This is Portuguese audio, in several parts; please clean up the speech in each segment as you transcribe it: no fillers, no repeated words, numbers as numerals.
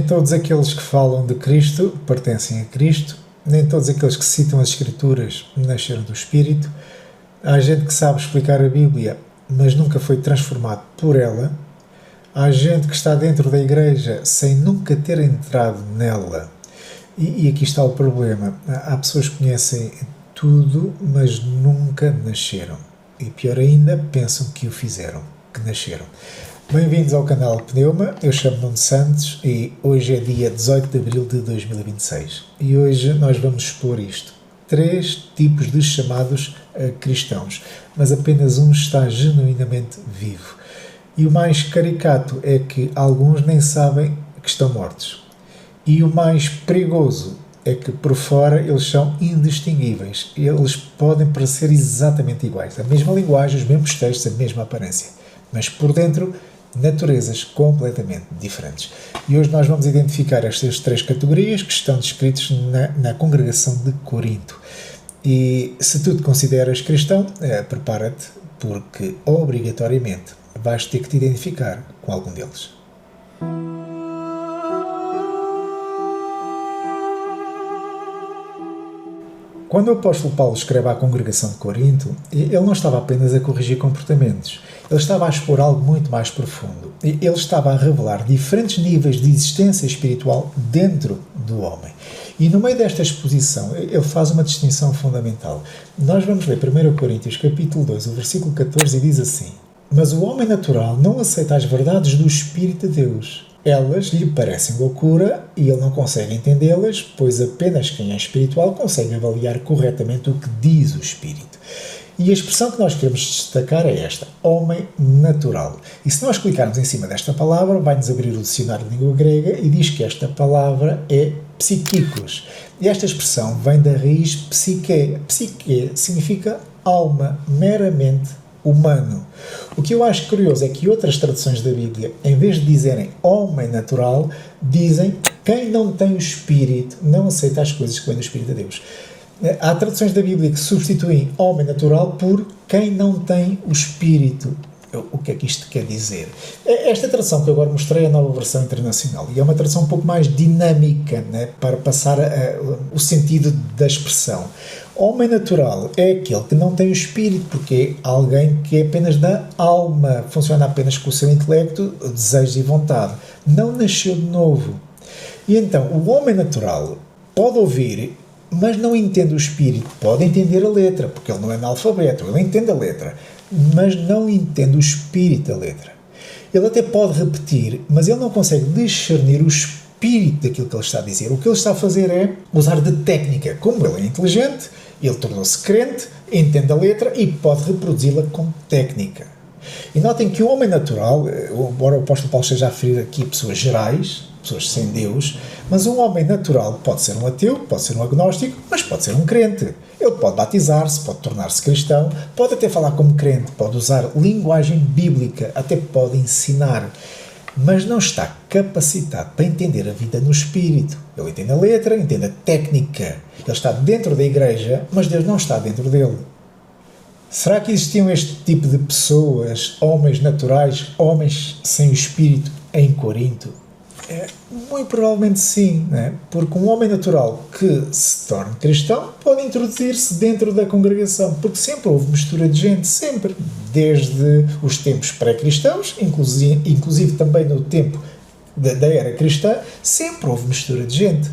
todos aqueles que falam de Cristo pertencem a Cristo, nem todos aqueles que citam as Escrituras nasceram do Espírito. Há gente que sabe explicar a Bíblia, mas nunca foi transformado por ela. Há gente que está dentro da igreja sem nunca ter entrado nela. E aqui está o problema. Há pessoas que conhecem tudo, mas nunca nasceram. E pior ainda, pensam que o fizeram, que nasceram. Bem-vindos ao canal Pneuma, eu chamo-me Nuno Santos e hoje é dia 18 de abril de 2026. E hoje nós vamos expor isto. 3 tipos de chamados cristãos, mas apenas um está genuinamente vivo. E o mais caricato é que alguns nem sabem que estão mortos. E o mais perigoso é que por fora eles são indistinguíveis. Eles podem parecer exatamente iguais. A mesma linguagem, os mesmos textos, a mesma aparência. Mas por dentro, naturezas completamente diferentes. E hoje nós vamos identificar estas 3 categorias que estão descritas na congregação de Corinto. E se tu te consideras cristão, prepara-te, porque obrigatoriamente vais ter que te identificar com algum deles. Quando o apóstolo Paulo escreve à congregação de Corinto, ele não estava apenas a corrigir comportamentos, ele estava a expor algo muito mais profundo. Ele estava a revelar diferentes níveis de existência espiritual dentro do homem. E no meio desta exposição, ele faz uma distinção fundamental. Nós vamos ler 1 Coríntios capítulo 2, o versículo 14, e diz assim: "Mas o homem natural não aceita as verdades do Espírito de Deus. Elas lhe parecem loucura e ele não consegue entendê-las, pois apenas quem é espiritual consegue avaliar corretamente o que diz o Espírito." E a expressão que nós queremos destacar é esta: homem natural. E se nós clicarmos em cima desta palavra, vai-nos abrir o dicionário de língua grega e diz que esta palavra é psíquicos. E esta expressão vem da raiz psique. Psique significa alma, meramente humano. O que eu acho curioso é que outras traduções da Bíblia, em vez de dizerem homem natural, dizem quem não tem o Espírito não aceita as coisas que vêm do Espírito de Deus. Há traduções da Bíblia que substituem homem natural por quem não tem o Espírito. O que é que isto quer dizer? Esta tradução que eu agora mostrei é a nova versão internacional e é uma tradução um pouco mais dinâmica, né, para passar o sentido da expressão. Homem natural é aquele que não tem o espírito, porque é alguém que é apenas da alma, funciona apenas com o seu intelecto, desejos e vontade. Não nasceu de novo. E então, o homem natural pode ouvir, mas não entende o espírito. Pode entender a letra, porque ele não é analfabeto, ele entende a letra, mas não entende o espírito da letra. Ele até pode repetir, mas ele não consegue discernir o espírito daquilo que ele está a dizer. O que ele está a fazer é usar de técnica. Como ele é inteligente, ele tornou-se crente, entende a letra e pode reproduzi-la com técnica. E notem que o homem natural, embora o apóstolo Paulo esteja a referir aqui pessoas gerais, pessoas sem Deus, mas um homem natural pode ser um ateu, pode ser um agnóstico, mas pode ser um crente. Ele pode batizar-se, pode tornar-se cristão, pode até falar como crente, pode usar linguagem bíblica, até pode ensinar, mas não está capacitado para entender a vida no espírito. Ele entende a letra, entende a técnica. Ele está dentro da igreja, mas Deus não está dentro dele. Será que existiam este tipo de pessoas, homens naturais, homens sem o espírito, em Corinto? Muito provavelmente sim, né? Porque um homem natural que se torne cristão pode introduzir-se dentro da congregação, porque sempre houve mistura de gente, sempre, desde os tempos pré-cristãos, inclusive também no tempo da era cristã, sempre houve mistura de gente.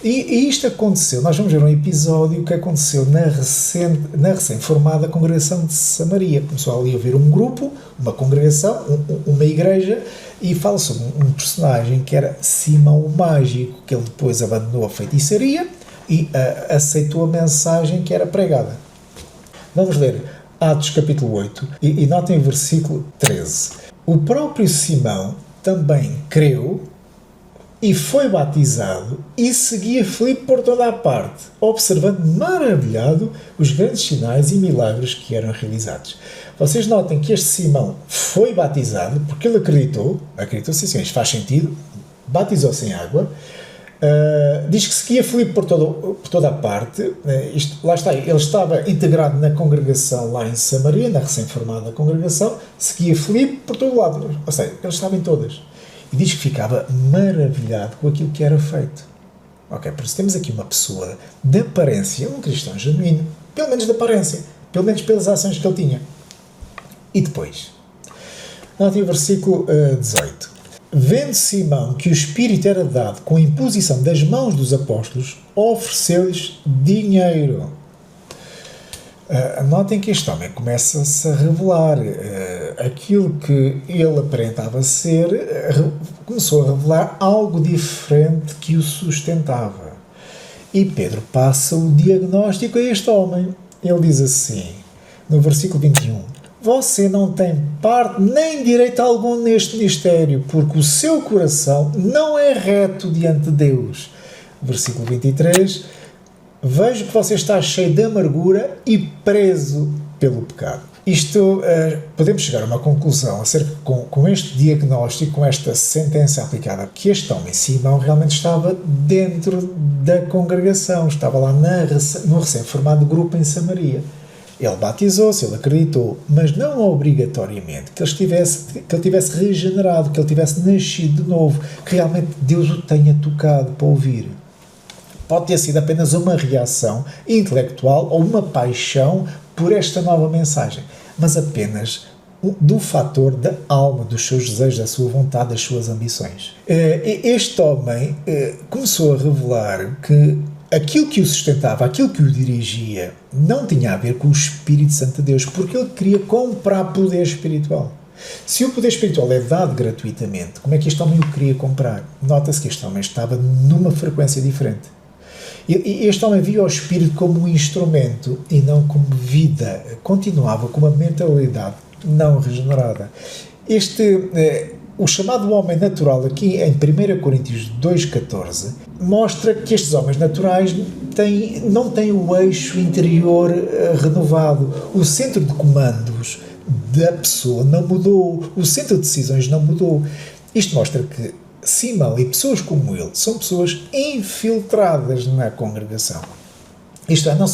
E isto aconteceu, nós vamos ver um episódio que aconteceu na recém-formada congregação de Samaria. Começou ali a haver um grupo, uma congregação, uma igreja, e fala sobre um personagem que era Simão o Mágico, que ele depois abandonou a feitiçaria e aceitou a mensagem que era pregada. Vamos ler Atos capítulo 8 e notem o versículo 13. O próprio Simão também creu e foi batizado e seguia Filipe por toda a parte, observando maravilhado os grandes sinais e milagres que eram realizados. Vocês notem que este Simão foi batizado porque ele acreditou sim, isto faz sentido, batizou-se em água, diz que seguia Filipe por toda a parte, lá está, ele estava integrado na congregação lá em Samaria, na recém-formada congregação, seguia Filipe por todo o lado, ou seja, ele estava em todas. e diz que ficava maravilhado com aquilo que era feito. Ok, por isso temos aqui uma pessoa de aparência, um cristão genuíno, pelo menos de aparência, pelo menos pelas ações que ele tinha. E depois, notem o versículo 18. Vendo Simão que o Espírito era dado com a imposição das mãos dos apóstolos, ofereceu-lhes dinheiro. Notem que este homem começa-se a revelar. Aquilo que ele aparentava ser, começou a revelar algo diferente que o sustentava. E Pedro passa o diagnóstico a este homem. Ele diz assim, no versículo 21, você não tem parte nem direito algum neste mistério, porque o seu coração não é reto diante de Deus. Versículo 23, vejo que você está cheio de amargura e preso pelo pecado. Isto, podemos chegar a uma conclusão acerca com este diagnóstico, com esta sentença aplicada, que este homem, Simão, realmente estava dentro da congregação, estava lá no recém-formado grupo em Samaria. Ele batizou-se, ele acreditou, mas não obrigatoriamente que ele tivesse regenerado, que ele tivesse nascido de novo, que realmente Deus o tenha tocado para ouvir. Pode ter sido apenas uma reação intelectual ou uma paixão por esta nova mensagem, mas apenas do fator da alma, dos seus desejos, da sua vontade, das suas ambições. Este homem começou a revelar que aquilo que o sustentava, aquilo que o dirigia, não tinha a ver com o Espírito Santo de Deus, porque ele queria comprar poder espiritual. Se o poder espiritual é dado gratuitamente, como é que este homem o queria comprar? Nota-se que este homem estava numa frequência diferente. Este homem via o Espírito como um instrumento e não como vida. Continuava com uma mentalidade não regenerada. O chamado homem natural, aqui em 1 Coríntios 2,14, mostra que estes homens naturais não têm o eixo interior renovado. O centro de comandos da pessoa não mudou. O centro de decisões não mudou. Isto mostra que Simão e pessoas como ele são pessoas infiltradas na congregação. Isto é, não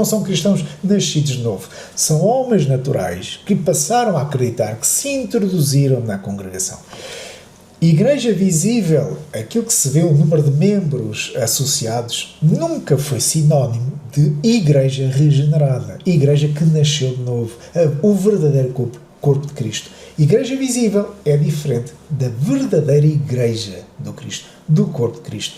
são cristãos nascidos de novo. São homens naturais que passaram a acreditar, que se introduziram na congregação. Igreja visível, aquilo que se vê, o número de membros associados, nunca foi sinónimo de igreja regenerada, igreja que nasceu de novo, o verdadeiro corpo de Cristo. Igreja visível é diferente da verdadeira igreja do Cristo, do corpo de Cristo.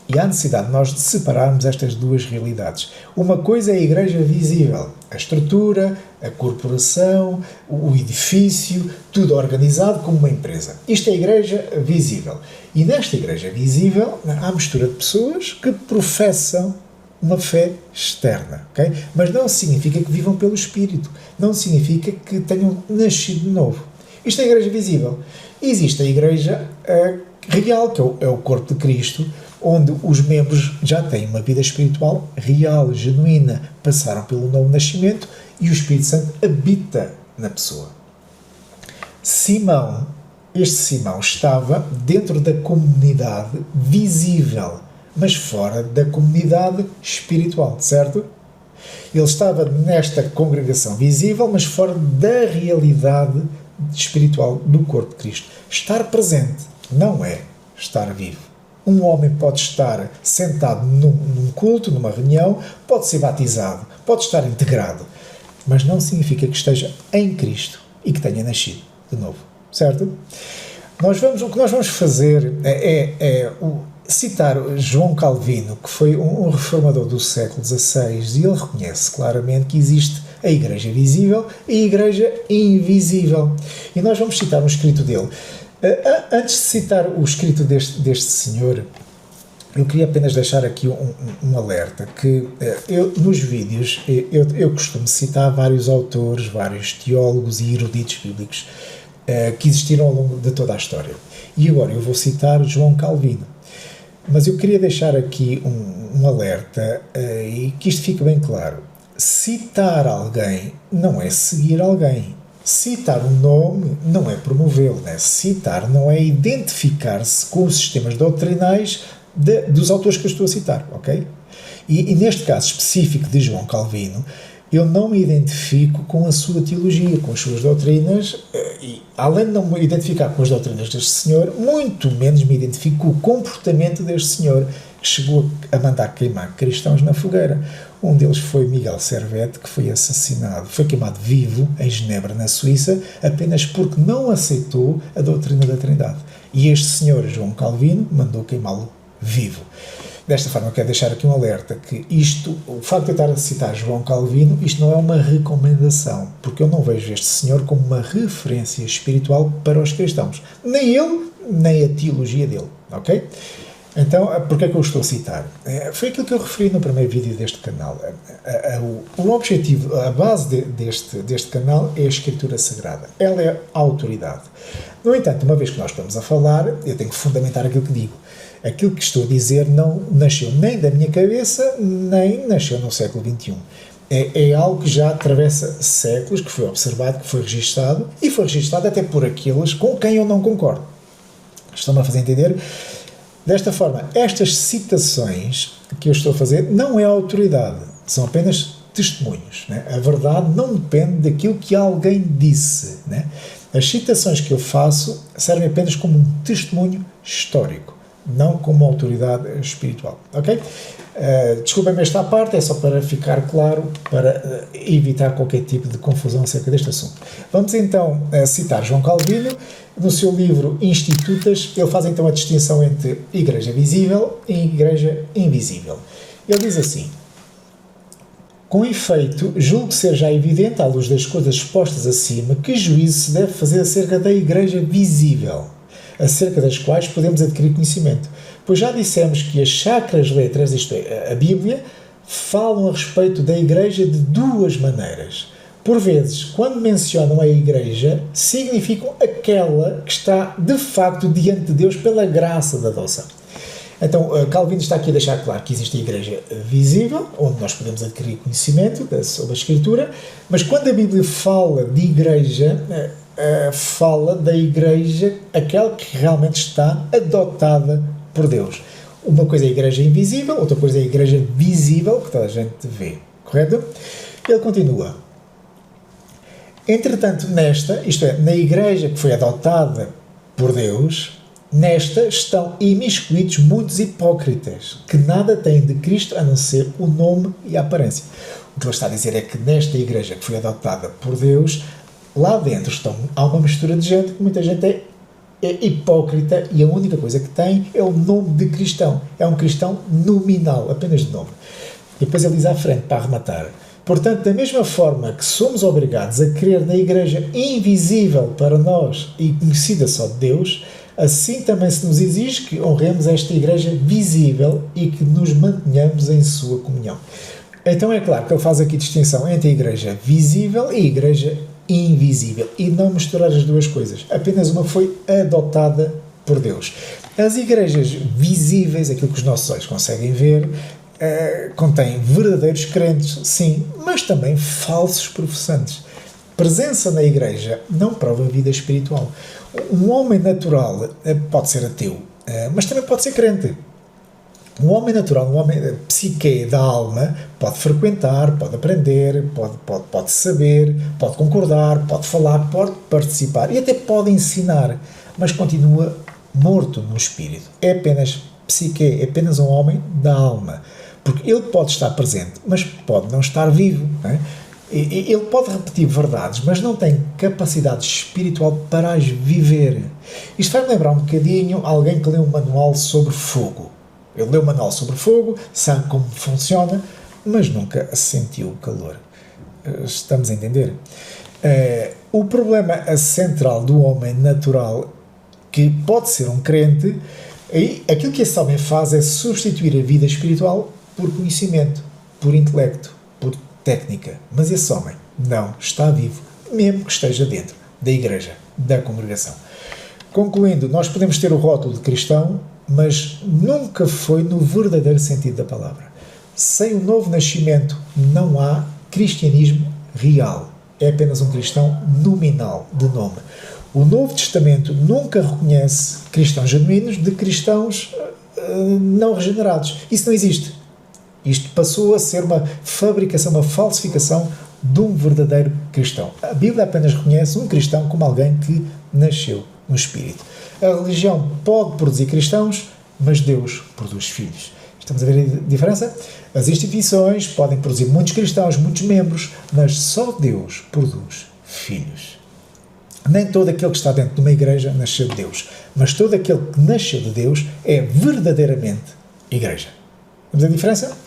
E há necessidade de nós separarmos estas duas realidades. Uma coisa é a igreja visível, a estrutura, a corporação, o edifício, tudo organizado como uma empresa. Isto é a igreja visível. E nesta igreja visível há mistura de pessoas que professam uma fé externa, ok? Mas não significa que vivam pelo Espírito, não significa que tenham nascido de novo. Isto é a igreja visível. Existe a igreja real, que é o corpo de Cristo, onde os membros já têm uma vida espiritual real, genuína, passaram pelo novo nascimento e o Espírito Santo habita na pessoa. Este Simão estava dentro da comunidade visível, mas fora da comunidade espiritual, certo? Ele estava nesta congregação visível, mas fora da realidade espiritual do corpo de Cristo. Estar presente não é estar vivo. Um homem pode estar sentado num culto, numa reunião, pode ser batizado, pode estar integrado, mas não significa que esteja em Cristo e que tenha nascido de novo, certo? O que nós vamos fazer é citar João Calvino, que foi um reformador do século XVI, e ele reconhece claramente que existe a igreja visível e a igreja invisível. E nós vamos citar um escrito dele. Antes de citar o escrito deste senhor, eu queria apenas deixar aqui um alerta, que nos vídeos eu costumo citar vários autores, vários teólogos e eruditos bíblicos que existiram ao longo de toda a história. E agora eu vou citar João Calvino. Mas eu queria deixar aqui um alerta e que isto fique bem claro. Citar alguém não é seguir alguém. Citar um nome não é promovê-lo, né? Citar não é identificar-se com os sistemas doutrinais dos autores que eu estou a citar, ok? E neste caso específico de João Calvino, Eu não me identifico com a sua teologia, com as suas doutrinas, e além de não me identificar com as doutrinas deste senhor, muito menos me identifico com o comportamento deste senhor, que chegou a mandar queimar cristãos na fogueira. Um deles foi Miguel Servet, que foi assassinado, foi queimado vivo em Genebra, na Suíça, apenas porque não aceitou a doutrina da Trindade. E este senhor, João Calvino, mandou queimá-lo vivo. Desta forma, eu quero deixar aqui um alerta que o facto de eu estar a citar João Calvino, isto não é uma recomendação, porque eu não vejo este senhor como uma referência espiritual para os cristãos. Nem ele, nem a teologia dele, ok? Então, porquê é que eu estou a citar? Foi aquilo que eu referi no primeiro vídeo deste canal. O objetivo, a base deste canal é a Escritura Sagrada. Ela é a autoridade. No entanto, uma vez que nós estamos a falar, eu tenho que fundamentar aquilo que digo. Aquilo que estou a dizer não nasceu nem da minha cabeça, nem nasceu no século XXI. É algo que já atravessa séculos, que foi observado, que foi registado, e foi registado até por aqueles com quem eu não concordo. Estão-me a fazer entender? Desta forma, estas citações que eu estou a fazer não é autoridade, são apenas testemunhos. Né? A verdade não depende daquilo que alguém disse. Né? As citações que eu faço servem apenas como um testemunho histórico, não como autoridade espiritual. Ok? Desculpem-me esta parte, é só para ficar claro, para evitar qualquer tipo de confusão acerca deste assunto. Vamos então citar João Calvino. No seu livro Institutas, ele faz então a distinção entre igreja visível e igreja invisível. Ele diz assim: com efeito, julgo ser já evidente, à luz das coisas expostas acima, que juízo se deve fazer acerca da igreja visível, acerca das quais podemos adquirir conhecimento. Pois já dissemos que as sacras letras, isto é, a Bíblia, falam a respeito da igreja de duas maneiras. Por vezes, quando mencionam a igreja, significam aquela que está, de facto, diante de Deus pela graça da adoção. Então, Calvino está aqui a deixar claro que existe a igreja visível, onde nós podemos adquirir conhecimento sobre a Escritura, mas quando a Bíblia fala de igreja, fala da igreja, aquela que realmente está adotada por Deus. Uma coisa é a igreja invisível, outra coisa é a igreja visível, que toda a gente vê. Correto? Ele continua: entretanto, nesta, isto é, na igreja que foi adotada por Deus, nesta estão imiscuídos muitos hipócritas, que nada têm de Cristo a não ser o nome e a aparência. O que ele está a dizer é que nesta igreja que foi adotada por Deus, lá dentro há uma mistura de gente, que muita gente é hipócrita, e a única coisa que tem é o nome de cristão. É um cristão nominal, apenas de nome. E depois ele diz à frente, para arrematar: portanto, da mesma forma que somos obrigados a crer na igreja invisível para nós e conhecida só de Deus, assim também se nos exige que honremos esta igreja visível e que nos mantenhamos em sua comunhão. Então é claro que ele faz aqui distinção entre a igreja visível e a igreja invisível, e não misturar as duas coisas. Apenas uma foi adotada por Deus. As igrejas visíveis, aquilo que os nossos olhos conseguem ver, contém verdadeiros crentes, sim, mas também falsos professantes. Presença na igreja não prova vida espiritual. Um homem natural pode ser ateu, mas também pode ser crente. Um homem natural, um homem psique da alma, pode frequentar, pode aprender, pode saber, pode concordar, pode falar, pode participar e até pode ensinar, mas continua morto no espírito. É apenas psique, é apenas um homem da alma. Porque ele pode estar presente, mas pode não estar vivo. Não é? Ele pode repetir verdades, mas não tem capacidade espiritual para as viver. Isto vai-me lembrar um bocadinho alguém que lê um manual sobre fogo. Ele lê um manual sobre fogo, sabe como funciona, mas nunca sentiu o calor. Estamos a entender? O problema central do homem natural, que pode ser um crente, aquilo que esse homem faz é substituir a vida espiritual por conhecimento, por intelecto, por técnica. Mas esse homem não está vivo, mesmo que esteja dentro da igreja, da congregação. Concluindo, nós podemos ter o rótulo de cristão, mas nunca foi no verdadeiro sentido da palavra. Sem o novo nascimento não há cristianismo real. É apenas um cristão nominal, de nome. O Novo Testamento nunca reconhece cristãos genuínos de cristãos não regenerados. Isso não existe. Isto passou a ser uma fabricação, uma falsificação de um verdadeiro cristão. A Bíblia apenas reconhece um cristão como alguém que nasceu no Espírito. A religião pode produzir cristãos, mas Deus produz filhos. Estamos a ver a diferença? As instituições podem produzir muitos cristãos, muitos membros, mas só Deus produz filhos. Nem todo aquele que está dentro de uma igreja nasceu de Deus, mas todo aquele que nasceu de Deus é verdadeiramente igreja. Vemos a diferença?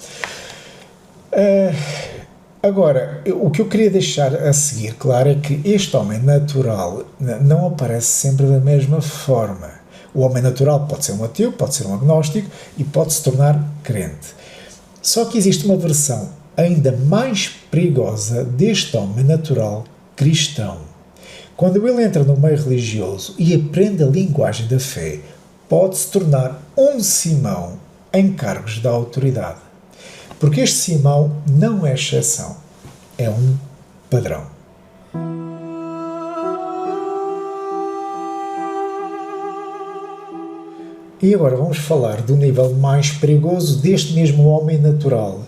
Agora, o que eu queria deixar a seguir claro é que este homem natural não aparece sempre da mesma forma. O homem natural pode ser um ateu, pode ser um agnóstico e pode se tornar crente. Só que existe uma versão ainda mais perigosa deste homem natural cristão. Quando ele entra no meio religioso e aprende a linguagem da fé, pode se tornar um Simão em cargos de autoridade. Porque este Simão não é exceção, é um padrão. E agora vamos falar do nível mais perigoso deste mesmo homem natural,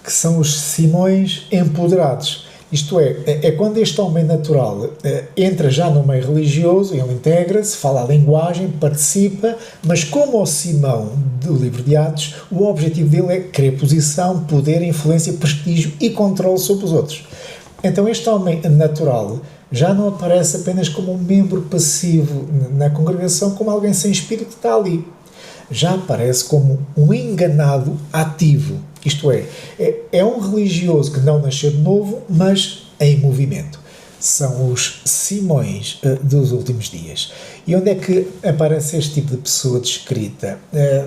que são os Simões empoderados. Isto é quando este homem natural entra já no meio religioso, ele integra-se, fala a linguagem, participa, mas como o Simão do livro de Atos, o objetivo dele é querer posição, poder, influência, prestígio e controle sobre os outros. Então este homem natural já não aparece apenas como um membro passivo na congregação, como alguém sem espírito que está ali. Já aparece como um enganado ativo. Isto é um religioso que não nasceu de novo, mas em movimento. São os Simões dos últimos dias. E onde é que aparece este tipo de pessoa descrita?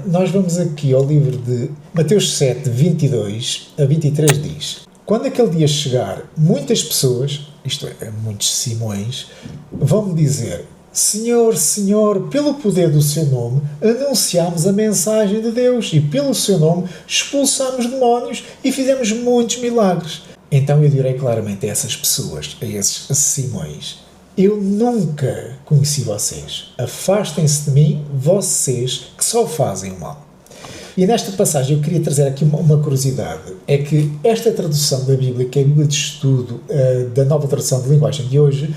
Nós vamos aqui ao livro de Mateus 7, 22 a 23, diz: quando aquele dia chegar, muitas pessoas, isto é, muitos Simões, vão-me dizer: Senhor, Senhor, pelo poder do seu nome, anunciámos a mensagem de Deus e pelo seu nome expulsámos demónios e fizemos muitos milagres. Então eu direi claramente a essas pessoas, a esses Simões: eu nunca conheci vocês. Afastem-se de mim, vocês que só fazem o mal. E nesta passagem eu queria trazer aqui uma curiosidade. É que esta tradução da Bíblia, que é a Bíblia de Estudo da Nova Tradução de Linguagem de hoje,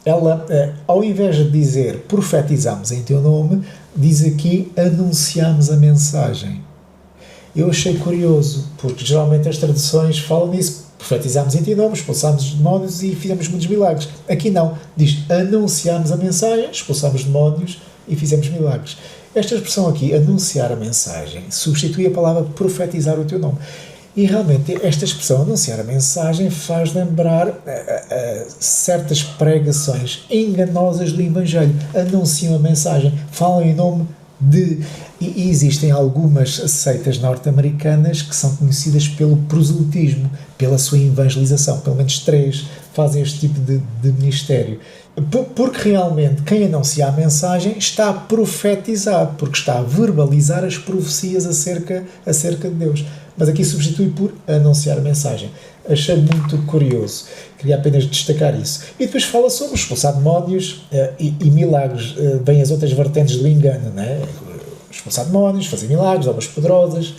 ela, ao invés de dizer profetizamos em teu nome, diz aqui anunciamos a mensagem. Eu achei curioso, porque geralmente as traduções falam nisso: profetizamos em teu nome, expulsámos os demónios e fizemos muitos milagres. Aqui não, diz anunciamos a mensagem, expulsámos demónios e fizemos milagres. Esta expressão aqui, anunciar a mensagem, substitui a palavra profetizar o teu nome. E realmente esta expressão, anunciar a mensagem, faz lembrar certas pregações enganosas do Evangelho. Anunciam a mensagem, falam em nome de... E existem algumas seitas norte-americanas que são conhecidas pelo proselitismo, pela sua evangelização. Pelo menos 3 fazem este tipo de ministério. Porque realmente quem anuncia a mensagem está a profetizar, porque está a verbalizar as profecias acerca de Deus. Mas aqui substitui por anunciar a mensagem. Achei muito curioso. Queria apenas destacar isso. E depois fala sobre expulsar demónios e milagres. Vêm as outras vertentes do engano, não é? Expulsar demónios, fazer milagres, obras poderosas.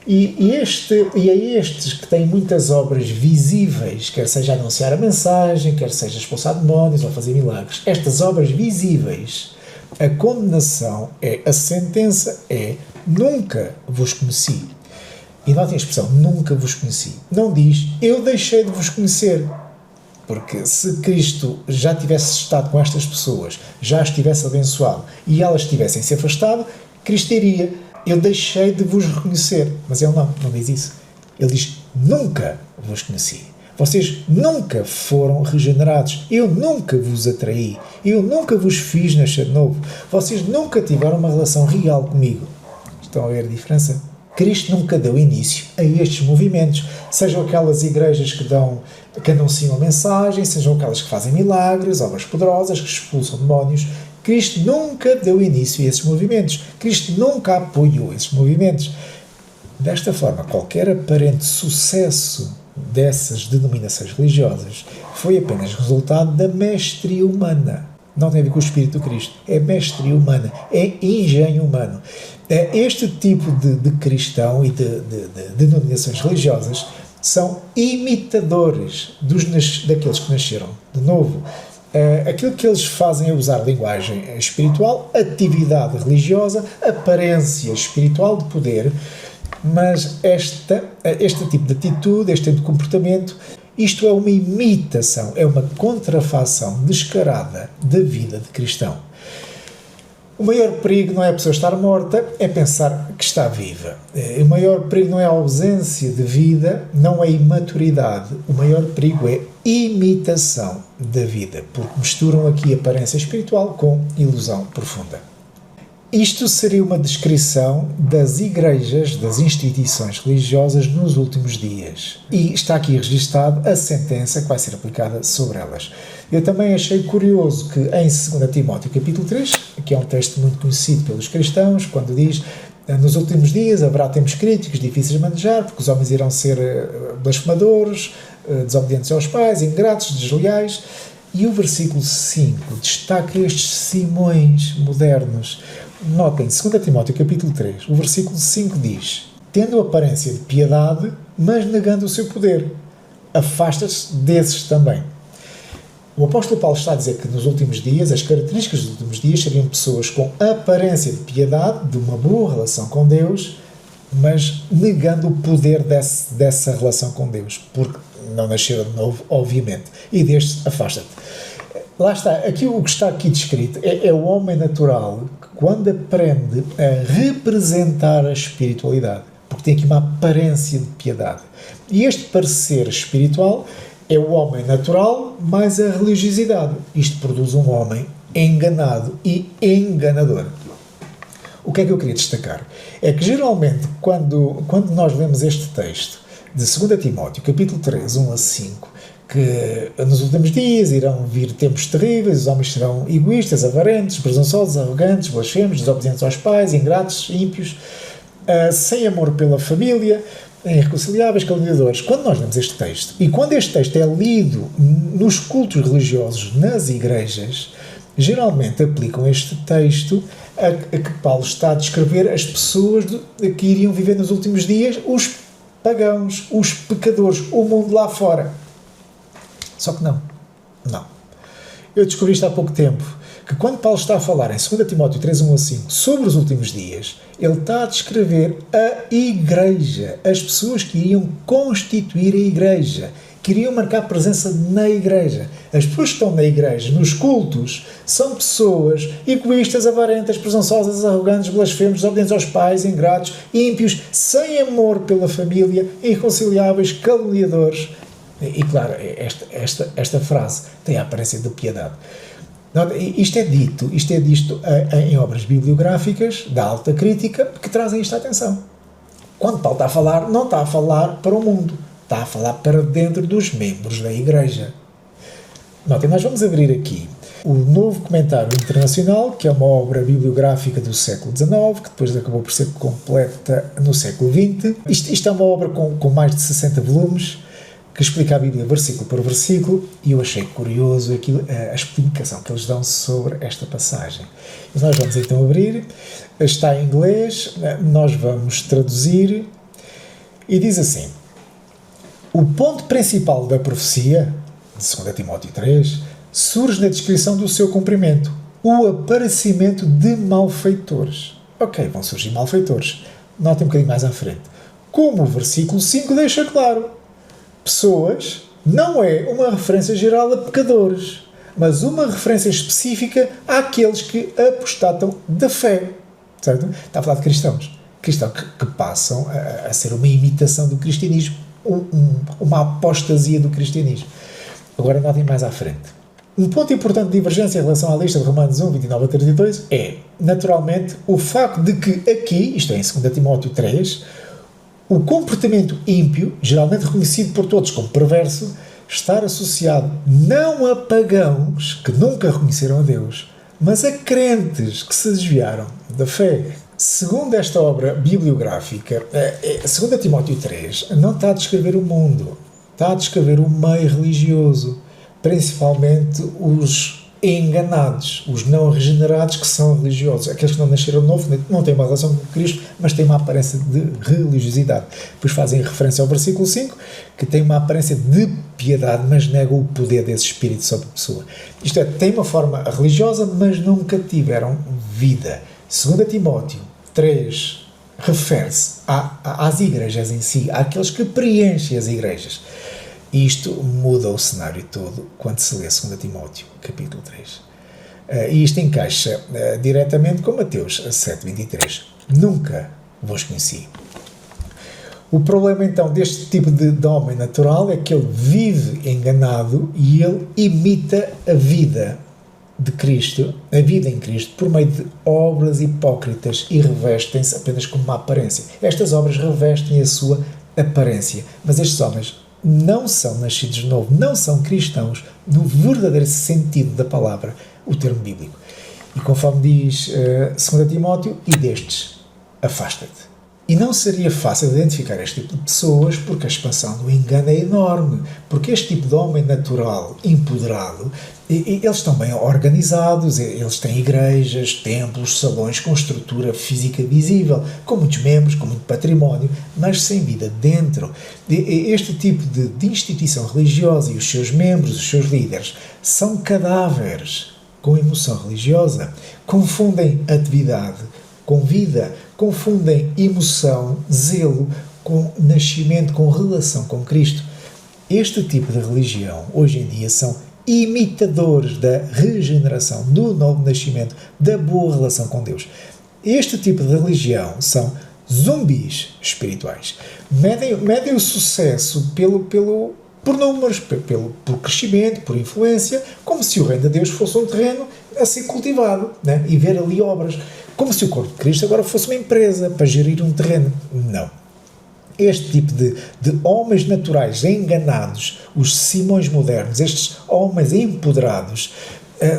E a estes que têm muitas obras visíveis, quer seja anunciar a mensagem, quer seja expulsar demónios ou fazer milagres, estas obras visíveis, a condenação a sentença é: nunca vos conheci. E notem a expressão, nunca vos conheci. Não diz, eu deixei de vos conhecer. Porque se Cristo já tivesse estado com estas pessoas, já as tivesse abençoado e elas tivessem se afastado, Cristo diria, eu deixei de vos reconhecer. Mas ele não diz isso. Ele diz, nunca vos conheci. Vocês nunca foram regenerados. Eu nunca vos atraí. Eu nunca vos fiz nascer de novo. Vocês nunca tiveram uma relação real comigo. Estão a ver a diferença? Cristo nunca deu início a estes movimentos, sejam aquelas igrejas que anunciam a mensagem, sejam aquelas que fazem milagres, obras poderosas, que expulsam demónios. Cristo nunca deu início a esses movimentos. Cristo nunca apoiou esses movimentos. Desta forma, qualquer aparente sucesso dessas denominações religiosas foi apenas resultado da mestria humana. não tem a ver com o Espírito de Cristo. É mestria humana, é engenho humano. Este tipo de cristão e de denominações religiosas são imitadores daqueles que nasceram de novo. Aquilo que eles fazem é usar linguagem espiritual, atividade religiosa, aparência espiritual de poder, mas este tipo de atitude, este tipo de comportamento, isto é uma imitação, é uma contrafação descarada da vida de cristão. O maior perigo não é a pessoa estar morta, é pensar que está viva. O maior perigo não é a ausência de vida, não é imaturidade. O maior perigo é imitação da vida, porque misturam aqui aparência espiritual com ilusão profunda. Isto seria uma descrição das igrejas, das instituições religiosas nos últimos dias. E está aqui registado a sentença que vai ser aplicada sobre elas. Eu também achei curioso que em 2 Timóteo capítulo 3, que é um texto muito conhecido pelos cristãos, quando diz: nos últimos dias haverá tempos críticos, difíceis de manejar, porque os homens irão ser blasfemadores, desobedientes aos pais, ingratos, desleais. E o versículo 5 destaca estes simões modernos. Notem, 2 Timóteo capítulo 3, o versículo 5 diz: tendo aparência de piedade, mas negando o seu poder, afasta-se desses também. O apóstolo Paulo está a dizer que nos últimos dias, as características dos últimos dias seriam pessoas com aparência de piedade, de uma boa relação com Deus, mas negando o poder dessa relação com Deus, porque não nasceram de novo, obviamente, e destes afasta-te. Lá está, aqui o que está aqui descrito é o homem natural que, quando aprende a representar a espiritualidade, porque tem aqui uma aparência de piedade, e este parecer espiritual é o homem natural mais a religiosidade. Isto produz um homem enganado e enganador. O que é que eu queria destacar? É que geralmente quando nós lemos este texto de 2 Timóteo, capítulo 3, 1 a 5, que nos últimos dias irão vir tempos terríveis, os homens serão egoístas, avarentos, presunçosos, arrogantes, blasfemos, desobedientes aos pais, ingratos, ímpios, sem amor pela família, irreconciliáveis, caluniadores. Quando nós lemos este texto, e quando este texto é lido nos cultos religiosos nas igrejas, geralmente aplicam este texto a que Paulo está a descrever as pessoas que iriam viver nos últimos dias, os pagãos, os pecadores, o mundo lá fora. Só que não. Eu descobri isto há pouco tempo, que quando Paulo está a falar em 2 Timóteo 3, 1 a 5 sobre os últimos dias, ele está a descrever a igreja, as pessoas que iriam constituir a igreja, que iriam marcar presença na igreja. As pessoas que estão na igreja, nos cultos, são pessoas egoístas, avarentas, presunçosas, arrogantes, blasfemos, desobedientes aos pais, ingratos, ímpios, sem amor pela família, irreconciliáveis, caluniadores. E claro, esta frase tem a aparência de piedade. Isto é dito em obras bibliográficas da alta crítica que trazem isto à atenção. Quando Paulo está a falar, não está a falar para o mundo, está a falar para dentro dos membros da Igreja. Notem, nós vamos abrir aqui o Novo Comentário Internacional, que é uma obra bibliográfica do século XIX, que depois acabou por ser completa no século XX. Isto é uma obra com mais de 60 volumes, que explica a Bíblia versículo por versículo, e eu achei curioso a explicação que eles dão sobre esta passagem. E nós vamos então abrir, está em inglês, nós vamos traduzir, e diz assim: o ponto principal da profecia, de 2 Timóteo 3, surge na descrição do seu cumprimento, o aparecimento de malfeitores. Ok, vão surgir malfeitores. Notem um bocadinho mais à frente. Como o versículo 5 deixa claro, pessoas não é uma referência geral a pecadores, mas uma referência específica àqueles que apostatam da fé. Certo? Está a falar de cristãos. Cristãos que passam a ser uma imitação do cristianismo, uma apostasia do cristianismo. Agora notem mais à frente. Um ponto importante de divergência em relação à lista de Romanos 1, 29 a 32 é, naturalmente, o facto de que aqui, isto é em 2 Timóteo 3, o comportamento ímpio, geralmente reconhecido por todos como perverso, está associado não a pagãos que nunca reconheceram a Deus, mas a crentes que se desviaram da fé. Segundo esta obra bibliográfica, 2 Timóteo 3 não está a descrever o mundo, está a descrever o meio religioso, principalmente os enganados, os não regenerados que são religiosos, aqueles que não nasceram de novo, não têm uma relação com Cristo, mas têm uma aparência de religiosidade. Depois fazem referência ao versículo 5, que tem uma aparência de piedade, mas negam o poder desse Espírito sobre a pessoa. Isto é, têm uma forma religiosa, mas nunca tiveram vida. 2 Timóteo 3 refere-se às igrejas em si, àqueles que preenchem as igrejas. Isto muda o cenário todo quando se lê 2 Timóteo, capítulo 3. E isto encaixa diretamente com Mateus 7,23. Nunca vos conheci. O problema, então, deste tipo de homem natural é que ele vive enganado e ele imita a vida de Cristo, a vida em Cristo, por meio de obras hipócritas e revestem-se apenas como uma aparência. Estas obras revestem a sua aparência, mas estes homens não são nascidos de novo, não são cristãos no verdadeiro sentido da palavra, o termo bíblico. E conforme diz 2 Timóteo, e destes, afasta-te. E não seria fácil identificar este tipo de pessoas porque a expansão do engano é enorme, porque este tipo de homem natural, empoderado, eles estão bem organizados, eles têm igrejas, templos, salões com estrutura física visível, com muitos membros, com muito património, mas sem vida dentro. Este tipo de instituição religiosa e os seus membros, os seus líderes, são cadáveres com emoção religiosa, confundem atividade com vida, confundem emoção, zelo, com nascimento, com relação com Cristo. Este tipo de religião, hoje em dia, são imitadores da regeneração, do novo nascimento, da boa relação com Deus. Este tipo de religião são zumbis espirituais. Medem o sucesso por números, por crescimento, por influência, como se o reino de Deus fosse um terreno a ser cultivado, né? E ver ali obras. Como se o corpo de Cristo agora fosse uma empresa para gerir um terreno. Não. Este tipo de homens naturais enganados, os Simões modernos, estes homens empoderados,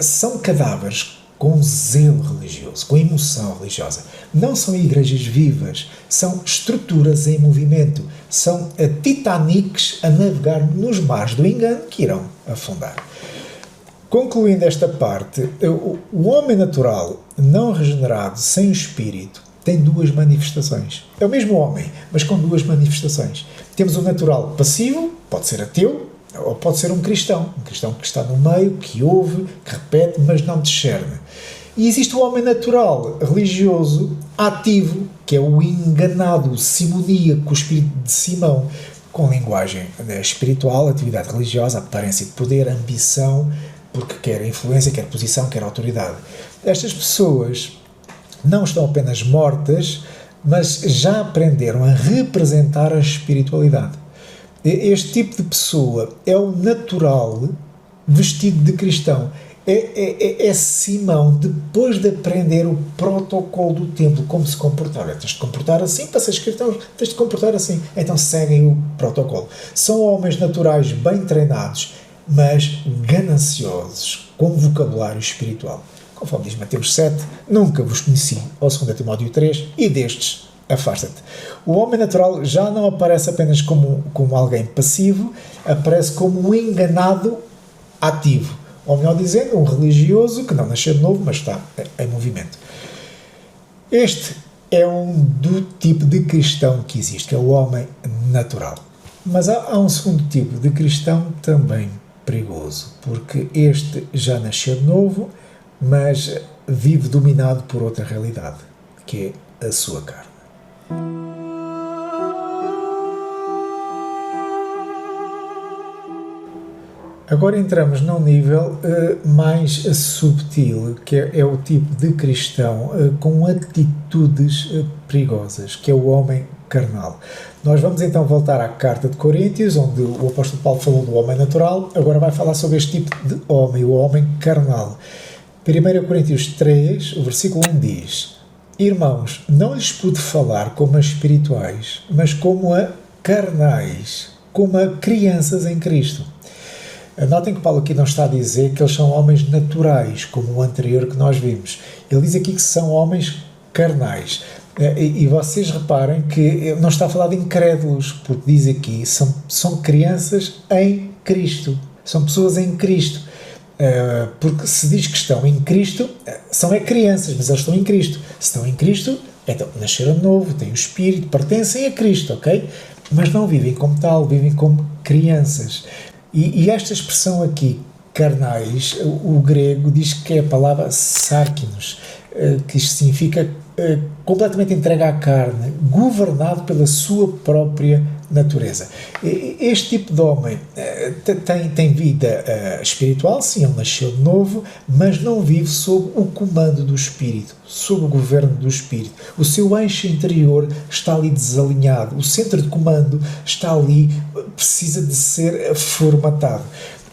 são cadáveres com zelo religioso, com emoção religiosa. Não são igrejas vivas, são estruturas em movimento, são Titanics a navegar nos mares do engano que irão afundar. Concluindo esta parte, o homem natural, não regenerado, sem o Espírito, tem duas manifestações. É o mesmo homem, mas com duas manifestações. Temos o natural passivo, pode ser ateu, ou pode ser um cristão que está no meio, que ouve, que repete, mas não discerne. E existe o homem natural, religioso, ativo, que é o enganado, o simoníaco, o espírito de Simão, com linguagem espiritual, atividade religiosa, aparência de poder, ambição, porque quer influência, quer posição, quer autoridade. Estas pessoas não estão apenas mortas, mas já aprenderam a representar a espiritualidade. Este tipo de pessoa é o natural vestido de cristão. É Simão, depois de aprender o protocolo do templo, como se comportar. Tens de comportar assim, para seres cristão, tens de comportar assim. Então seguem o protocolo. São homens naturais bem treinados, mas gananciosos, com vocabulário espiritual. Conforme diz Mateus 7, nunca vos conheci, ou 2 Timóteo 3, e destes, afasta-te. O homem natural já não aparece apenas como alguém passivo, aparece como um enganado ativo. Ou melhor dizendo, um religioso que não nasceu de novo, mas está em movimento. Este é do tipo de cristão que existe, que é o homem natural. Mas há um segundo tipo de cristão também perigoso, porque este já nasceu de novo, mas vive dominado por outra realidade, que é a sua carne. Agora entramos num nível mais subtil, que é o tipo de cristão com atitudes perigosas, que é o homem carnal. Nós vamos então voltar à carta de Coríntios, onde o apóstolo Paulo falou do homem natural, agora vai falar sobre este tipo de homem, o homem carnal. 1 Coríntios 3, o versículo 1 diz: Irmãos, não lhes pude falar como a espirituais, mas como a carnais, como a crianças em Cristo. Notem que Paulo aqui não está a dizer que eles são homens naturais, como o anterior que nós vimos. Ele diz aqui que são homens carnais. E vocês reparem que não está a falar de incrédulos, porque diz aqui, são crianças em Cristo. São pessoas em Cristo. Porque se diz que estão em Cristo, são crianças, mas eles estão em Cristo. Se estão em Cristo, então nasceram de novo, têm o Espírito, pertencem a Cristo, ok? Mas não vivem como tal, vivem como crianças. E esta expressão aqui, carnais, o grego diz que é a palavra sarkinos, que isto significa completamente entregue à carne, governado pela sua própria natureza. Este tipo de homem tem vida espiritual, sim, ele nasceu de novo, mas não vive sob o comando do Espírito, sob o governo do Espírito. O seu eixo interior está ali desalinhado, o centro de comando está ali, precisa de ser formatado.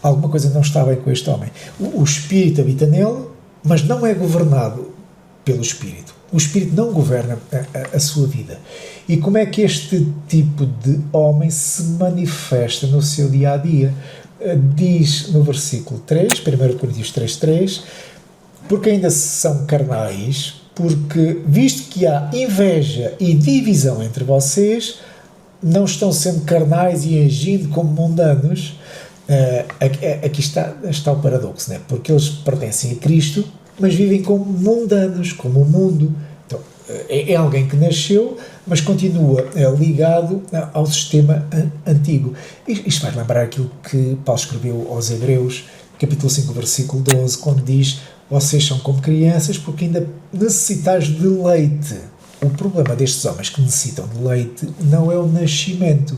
Alguma coisa não está bem com este homem. O Espírito habita nele, mas não é governado pelo Espírito. O Espírito não governa a sua vida. E como é que este tipo de homem se manifesta no seu dia-a-dia? Diz no versículo 3, 1 Coríntios 3:3, porque ainda são carnais, porque visto que há inveja e divisão entre vocês, não estão sendo carnais e agindo como mundanos. Aqui está o paradoxo, né? Porque eles pertencem a Cristo, mas vivem como mundanos, como o mundo. Então, é alguém que nasceu, mas continua ligado ao sistema antigo. Isto faz lembrar aquilo que Paulo escreveu aos Hebreus, capítulo 5, versículo 12, quando diz: vocês são como crianças porque ainda necessitais de leite. O problema destes homens que necessitam de leite não é o nascimento,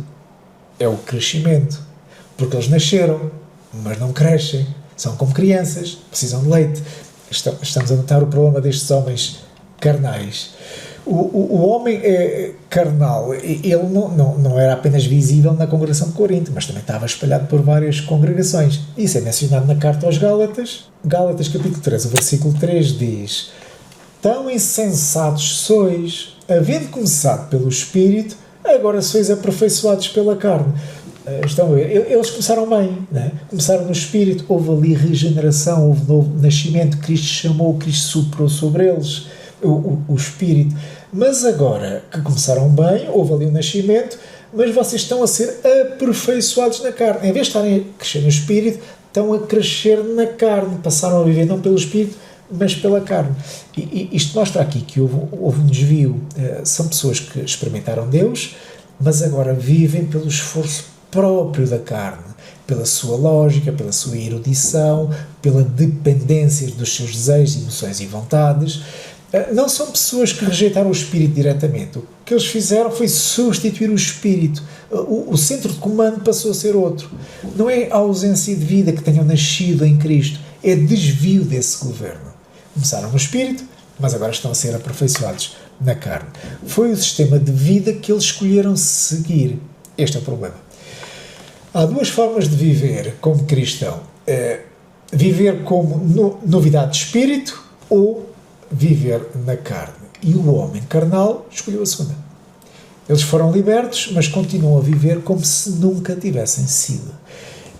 é o crescimento. Porque eles nasceram, mas não crescem, são como crianças, precisam de leite. Estamos a notar o problema destes homens carnais. O homem carnal, ele não era apenas visível na congregação de Corinto, mas também estava espalhado por várias congregações. Isso é mencionado na carta aos Gálatas. Gálatas capítulo 3, o versículo 3 diz: tão insensatos sois, havendo começado pelo Espírito, agora sois aperfeiçoados pela carne. Estão a ver? Eles começaram bem, né? Começaram no Espírito, houve ali regeneração, houve novo nascimento, Cristo chamou, Cristo soprou sobre eles o Espírito. Mas agora que começaram bem, houve ali o nascimento, mas vocês estão a ser aperfeiçoados na carne. Em vez de estarem a crescer no Espírito, estão a crescer na carne, passaram a viver não pelo Espírito, mas pela carne. E isto mostra aqui que houve um desvio. São pessoas que experimentaram Deus, mas agora vivem pelo esforço próprio da carne, pela sua lógica, pela sua erudição, pela dependência dos seus desejos, emoções e vontades. Não são pessoas que rejeitaram o Espírito diretamente. O que eles fizeram foi substituir o Espírito. O centro de comando passou a ser outro. Não é a ausência de vida que tenham nascido em Cristo, é desvio desse governo. Começaram no Espírito, mas agora estão a ser aperfeiçoados na carne. Foi o sistema de vida que eles escolheram seguir. Este é o problema. Há duas formas de viver como cristão. Viver como novidade de espírito ou viver na carne. E o homem carnal escolheu a segunda. Eles foram libertos, mas continuam a viver como se nunca tivessem sido.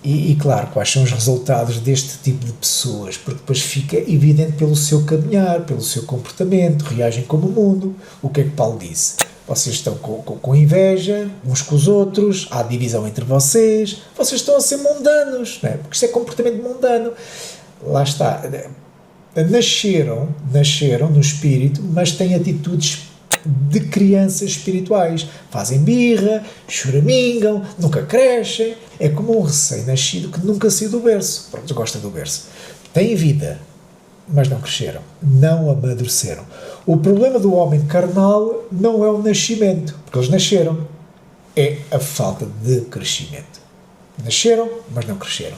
E claro, quais são os resultados deste tipo de pessoas? Porque depois fica evidente pelo seu caminhar, pelo seu comportamento, reagem como o mundo. O que é que Paulo disse? Vocês estão com inveja uns com os outros, há divisão entre vocês estão a ser mundanos, não é? Porque isto é comportamento mundano. Lá está. Nasceram no espírito, mas têm atitudes de crianças espirituais. Fazem birra, choramingam, nunca crescem. É como um recém-nascido que nunca saiu do berço. Pronto, gosta do berço. Têm vida, mas não cresceram, não amadureceram. O problema do homem carnal não é o nascimento, porque eles nasceram, é a falta de crescimento. Nasceram, mas não cresceram.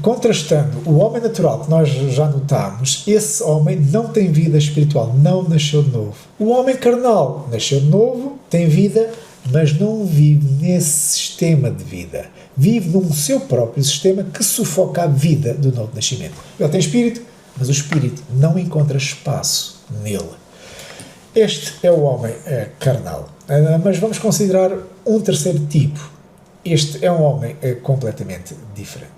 Contrastando o homem natural, que nós já notámos, esse homem não tem vida espiritual, não nasceu de novo. O homem carnal nasceu de novo, tem vida, mas não vive nesse sistema de vida. Vive num seu próprio sistema que sufoca a vida do novo nascimento. Ele tem espírito, mas o espírito não encontra espaço nele. Este é o homem carnal. Mas vamos considerar um terceiro tipo. Este é um homem completamente diferente.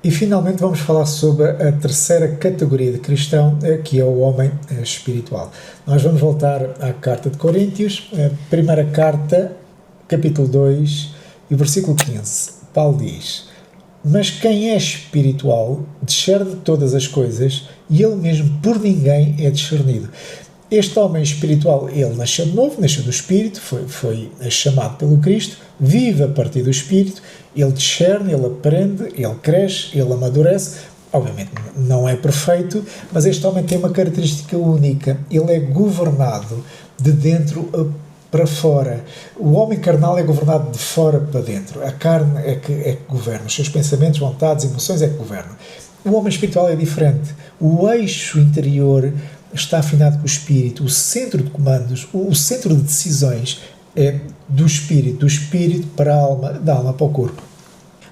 E finalmente vamos falar sobre a terceira categoria de cristão, que é o homem espiritual. Nós vamos voltar à carta de Coríntios, a primeira carta, capítulo 2 e versículo 15, Paulo diz: mas quem é espiritual discerne todas as coisas, e ele mesmo por ninguém é discernido. Este homem espiritual, ele nasceu de novo, nasceu do Espírito, foi chamado pelo Cristo, vive a partir do Espírito, ele discerne, ele aprende, ele cresce, ele amadurece. Obviamente não é perfeito, mas este homem tem uma característica única: ele é governado de dentro para fora. O homem carnal é governado de fora para dentro. A carne é que governa. Os seus pensamentos, vontades, emoções é que governam. O homem espiritual é diferente. O eixo interior está afinado com o espírito. O centro de comandos, o centro de decisões é do espírito para a alma, da alma para o corpo.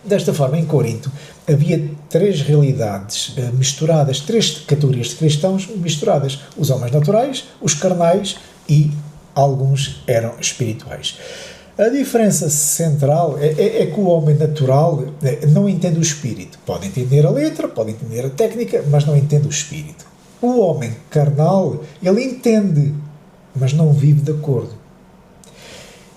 Desta forma, em Corinto, havia três realidades misturadas, três categorias de cristãos misturadas: os homens naturais, os carnais e alguns eram espirituais. A diferença central é que o homem natural não entende o espírito. Pode entender a letra, pode entender a técnica, mas não entende o espírito. O homem carnal, ele entende, mas não vive de acordo.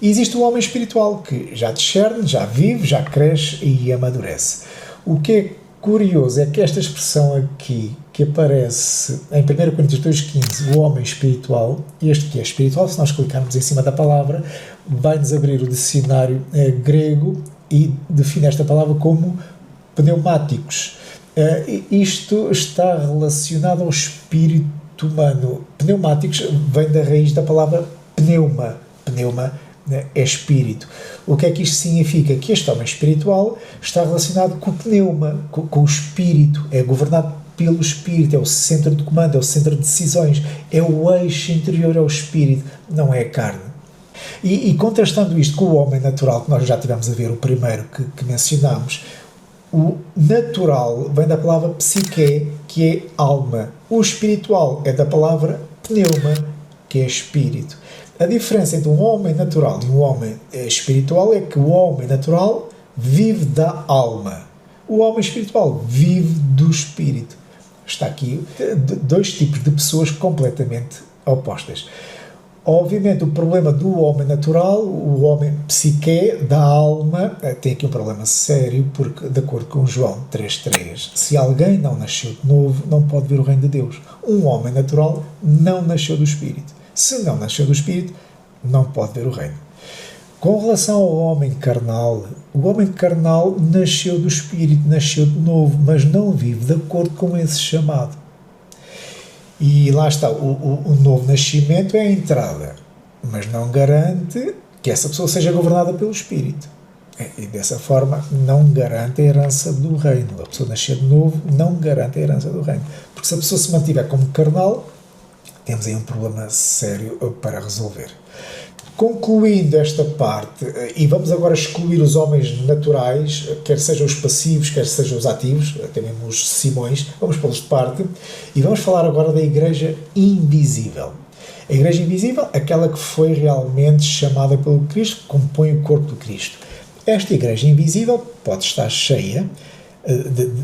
E existe o homem espiritual, que já discerne, já vive, já cresce e amadurece. O que é curioso é que esta expressão aqui, que aparece em 1 Coríntios 2,15, o homem espiritual, este que é espiritual, se nós clicarmos em cima da palavra, vai-nos abrir o dicionário grego e define esta palavra como pneumáticos. Isto está relacionado ao espírito humano. Pneumáticos vem da raiz da palavra pneuma. Pneuma é espírito. O que é que isto significa? Que este homem espiritual está relacionado com o pneuma, com o espírito, é governado pelo espírito, é o centro de comando, é o centro de decisões, é o eixo interior, é o espírito, não é a carne. E contrastando isto com o homem natural, que nós já tivemos a ver o primeiro que mencionámos, o natural vem da palavra psique, que é alma. O espiritual é da palavra pneuma, que é espírito. A diferença entre um homem natural e um homem espiritual é que o homem natural vive da alma. O homem espiritual vive do espírito. Está aqui dois tipos de pessoas completamente opostas. Obviamente, o problema do homem natural, o homem psique, da alma, tem aqui um problema sério, porque, de acordo com João 3,3, se alguém não nasceu de novo, não pode ver o reino de Deus. Um homem natural não nasceu do Espírito. Se não nasceu do Espírito, não pode ver o reino. Com relação ao homem carnal, o homem carnal nasceu do Espírito, nasceu de novo, mas não vive de acordo com esse chamado. E lá está, o novo nascimento é a entrada, mas não garante que essa pessoa seja governada pelo Espírito. E dessa forma não garante a herança do reino. A pessoa nascer de novo não garante a herança do reino. Porque se a pessoa se mantiver como carnal, temos aí um problema sério para resolver. Concluindo esta parte, e vamos agora excluir os homens naturais, quer sejam os passivos, quer sejam os ativos, até mesmo os simões, vamos pô-los de parte, e vamos falar agora da Igreja Invisível. A Igreja Invisível, aquela que foi realmente chamada pelo Cristo, que compõe o corpo do Cristo. Esta Igreja Invisível pode estar cheia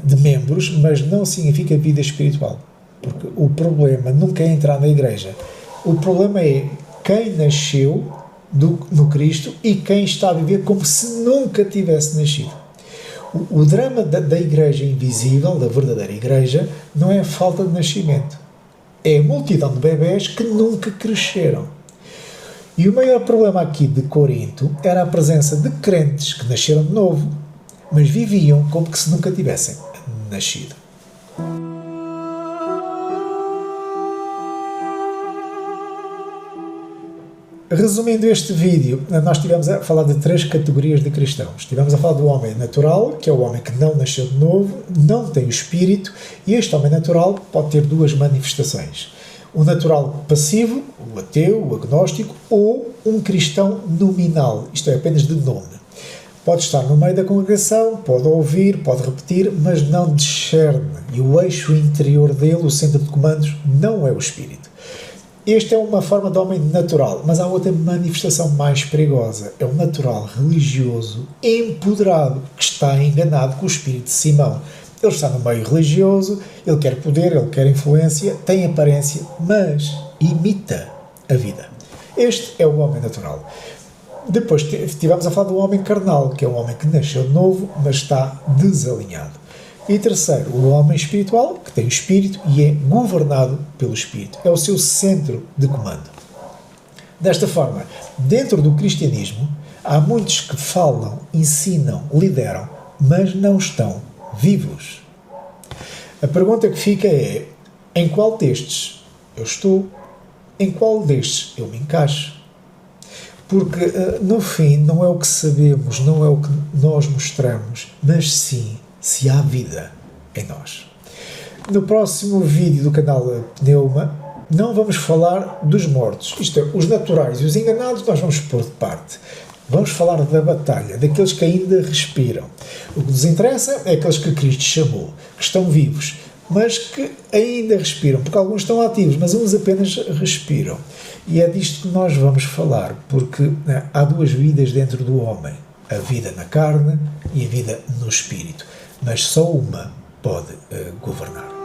de membros, mas não significa vida espiritual. Porque o problema nunca é entrar na Igreja. O problema é quem nasceu no Cristo e quem está a viver como se nunca tivesse nascido. O drama da Igreja Invisível, da verdadeira Igreja, não é a falta de nascimento. É a multidão de bebés que nunca cresceram. E o maior problema aqui de Corinto era a presença de crentes que nasceram de novo, mas viviam como que se nunca tivessem nascido. Resumindo este vídeo, nós estivemos a falar de três categorias de cristãos. Estivemos a falar do homem natural, que é o homem que não nasceu de novo, não tem o espírito, e este homem natural pode ter duas manifestações. O natural passivo, o ateu, o agnóstico, ou um cristão nominal, isto é, apenas de nome. Pode estar no meio da congregação, pode ouvir, pode repetir, mas não discerne. E o eixo interior dele, o centro de comandos, não é o espírito. Esta é uma forma de homem natural, mas há outra manifestação mais perigosa. É o natural religioso empoderado, que está enganado com o espírito de Simão. Ele está no meio religioso, ele quer poder, ele quer influência, tem aparência, mas imita a vida. Este é o homem natural. Depois estivemos a falar do homem carnal, que é um homem que nasceu de novo, mas está desalinhado. E terceiro, o homem espiritual, que tem o espírito e é governado pelo espírito. É o seu centro de comando. Desta forma, dentro do cristianismo, há muitos que falam, ensinam, lideram, mas não estão vivos. A pergunta que fica é: em qual destes eu estou? Em qual destes eu me encaixo? Porque, no fim, não é o que sabemos, não é o que nós mostramos, mas sim se há vida em nós. No próximo vídeo do canal Pneuma, não vamos falar dos mortos, isto é, os naturais e os enganados nós vamos pôr de parte. Vamos falar da batalha, daqueles que ainda respiram. O que nos interessa é aqueles que Cristo chamou, que estão vivos, mas que ainda respiram, porque alguns estão ativos, mas uns apenas respiram. E é disto que nós vamos falar, porque há duas vidas dentro do homem, a vida na carne e a vida no espírito, mas só uma pode governar.